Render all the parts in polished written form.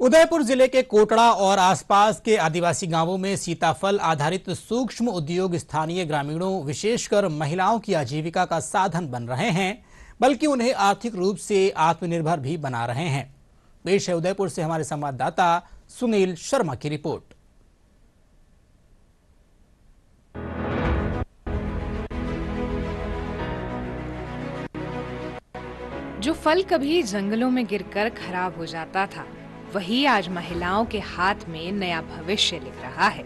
उदयपुर जिले के कोटड़ा और आसपास के आदिवासी गांवों में सीताफल आधारित सूक्ष्म उद्योग स्थानीय ग्रामीणों विशेषकर महिलाओं की आजीविका का साधन बन रहे हैं, बल्कि उन्हें आर्थिक रूप से आत्मनिर्भर भी बना रहे हैं। पेश है उदयपुर से हमारे संवाददाता सुनील शर्मा की रिपोर्ट। जो फल कभी जंगलों में गिरकर खराब हो जाता था, वही आज महिलाओं के हाथ में नया भविष्य लिख रहा है।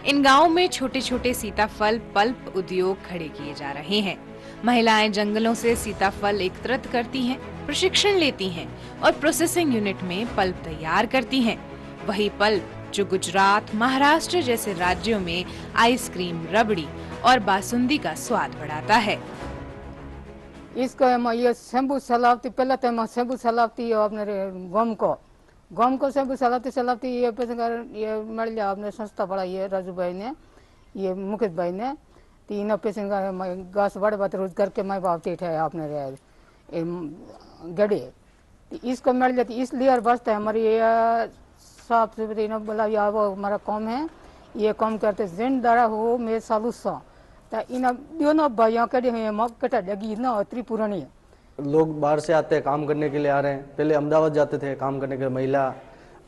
इन गांवों में छोटे छोटे सीताफल पल्प उद्योग खड़े किए जा रहे हैं। महिलाएं जंगलों से सीताफल एकत्रित करती हैं, प्रशिक्षण लेती हैं और प्रोसेसिंग यूनिट में पल्प तैयार करती हैं। वही पल्प जो गुजरात, महाराष्ट्र जैसे राज्यों में आइसक्रीम, रबड़ी और बासुंदी का स्वाद बढ़ाता है। इसको ये शंभू सलावती पहले तो शंभू सलावती अपने गम को शंभू सलावती ये मिल लिया अपने संस्था बड़ा ये राजू भाई ने ये मुकेश भाई ने तीनों पेशेंट गास बड़े बात रोजगार के मैं बावती थे आपने गड़े इसको मिल जाती इसलिए और बचता है हमारी ये साफ सुथरी बोला या वो हमारा कम है ये कम करते जिन दरा हो मेरे सालू सा त्रिपुरानी लोग बाहर से आते हैं, काम करने के लिए आ रहे हैं। पहले अहमदाबाद जाते थे काम करने के लिए महिला,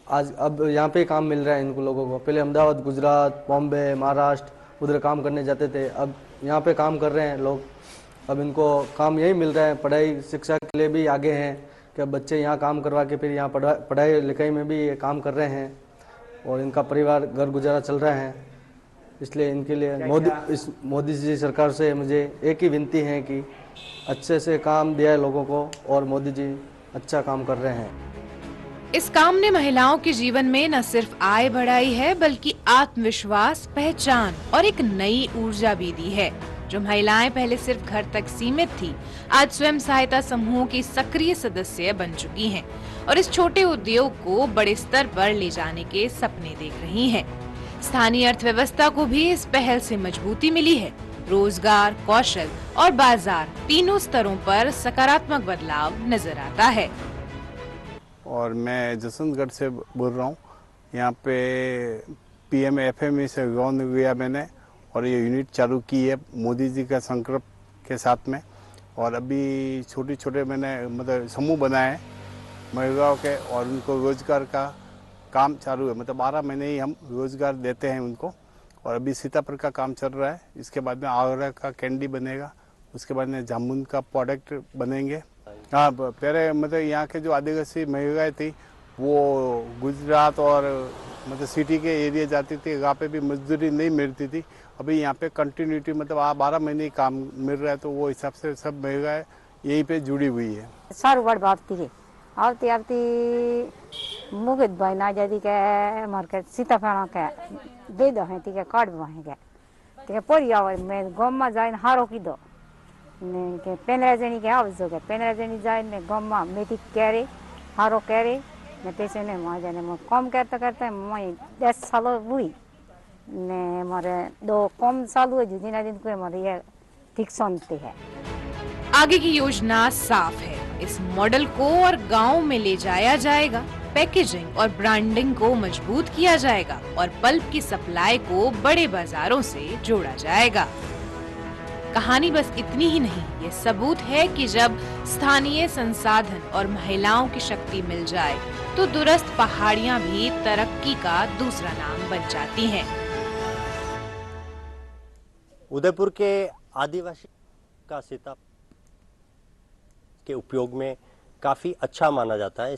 आज अब यहाँ पे काम मिल रहा है इनको लोगों को। पहले अहमदाबाद, गुजरात, बॉम्बे, महाराष्ट्र उधर काम करने जाते थे, अब यहाँ पे काम कर रहे हैं लोग। अब इनको काम यही मिल रहा है, पढ़ाई शिक्षा के लिए भी आगे हैं कि अब बच्चे यहाँ काम करवा के फिर यहाँ पढ़ाई लिखाई में भी ये काम कर रहे हैं और इनका परिवार घर गुजारा चल रहा है। इसलिए इनके लिए मोदी जी सरकार से मुझे एक ही विनती है कि अच्छे से काम दिया है लोगों को और मोदी जी अच्छा काम कर रहे हैं। इस काम ने महिलाओं के जीवन में न सिर्फ आय बढ़ाई है, बल्कि आत्मविश्वास, पहचान और एक नई ऊर्जा भी दी है। जो महिलाएं पहले सिर्फ घर तक सीमित थी, आज स्वयं सहायता समूहों की सक्रिय सदस्य बन चुकी हैं और इस छोटे उद्योग को बड़े स्तर पर ले जाने के सपने देख रही हैं। स्थानीय अर्थव्यवस्था को भी इस पहल से मजबूती मिली है। रोजगार, कौशल और बाजार तीनों स्तरों पर सकारात्मक बदलाव नजर आता है। और मैं जसवंतगढ़ से बोल रहा हूँ। यहाँ पे PMFME से लोन लिया मैंने और ये यूनिट चालू की है मोदी जी का संकल्प के साथ में। और अभी छोटे छोटे मैंने मतलब समूह बनाए हैं महिलाओं के और उनको रोजगार का काम चालू है। मतलब 12 महीने ही हम रोजगार देते हैं उनको। और अभी सीताफल का काम चल रहा है, इसके बाद में आगरा का कैंडी बनेगा, उसके बाद में जामुन का प्रोडक्ट बनेंगे। हाँ, पहले मतलब यहाँ के जो आदिवासी महिलाएं थी वो गुजरात और मतलब सिटी के एरिया जाती थी, वहाँ पे भी मजदूरी नहीं मिलती थी। अभी यहाँ पे कंटिन्यूटी मतलब 12 महीने ही काम मिल रहा है, तो वो हिसाब से सब महिलाएं यहीं पे जुड़ी हुई है। आवती आवती मुगत भाई ना जदी के मार के सीताफल के दे दो है ती के काट बहे के पोरी आवे मैं गम में जाइन हारो की दो ने के 15 जनी के आवजो के 15 जनी जाइन ने गम में मेथी केरे हारो केरे ने पैसे ने मा जाने म कम करते करते मैं 10 साल हुई ने मारे दो कम साल हुए दिन दिन को मारे ये ठीक सुनते है। आगे की योजना साफ है। इस मॉडल को और गांव में ले जाया जाएगा, पैकेजिंग और ब्रांडिंग को मजबूत किया जाएगा और पल्प की सप्लाई को बड़े बाजारों से जोड़ा जाएगा। कहानी बस इतनी ही नहीं, ये सबूत है कि जब स्थानीय संसाधन और महिलाओं की शक्ति मिल जाए तो दूरस्थ पहाड़ियां भी तरक्की का दूसरा नाम बन जाती हैं। उदयपुर के आदिवासी का सीताफल के उपयोग में काफ़ी अच्छा माना जाता है।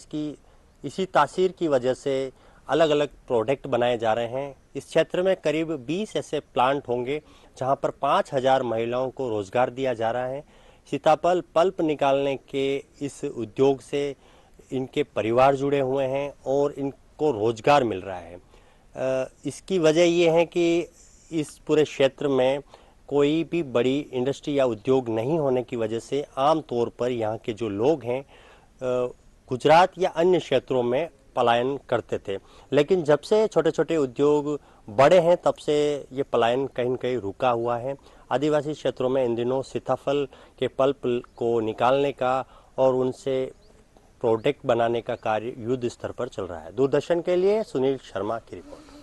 इसी तासीर की वजह से अलग अलग प्रोडक्ट बनाए जा रहे हैं। इस क्षेत्र में करीब 20 ऐसे प्लांट होंगे जहां पर 5000 महिलाओं को रोजगार दिया जा रहा है। सीताफल पल्प निकालने के इस उद्योग से इनके परिवार जुड़े हुए हैं और इनको रोजगार मिल रहा है। इसकी वजह ये है कि इस पूरे क्षेत्र में कोई भी बड़ी इंडस्ट्री या उद्योग नहीं होने की वजह से आम तौर पर यहाँ के जो लोग हैं गुजरात या अन्य क्षेत्रों में पलायन करते थे। लेकिन जब से छोटे छोटे उद्योग बड़े हैं तब से ये पलायन कहीं न कहीं रुका हुआ है। आदिवासी क्षेत्रों में इन दिनों सीताफल के पल्प को निकालने का और उनसे प्रोडक्ट बनाने का कार्य युद्ध स्तर पर चल रहा है। दूरदर्शन के लिए सुनील शर्मा की रिपोर्ट।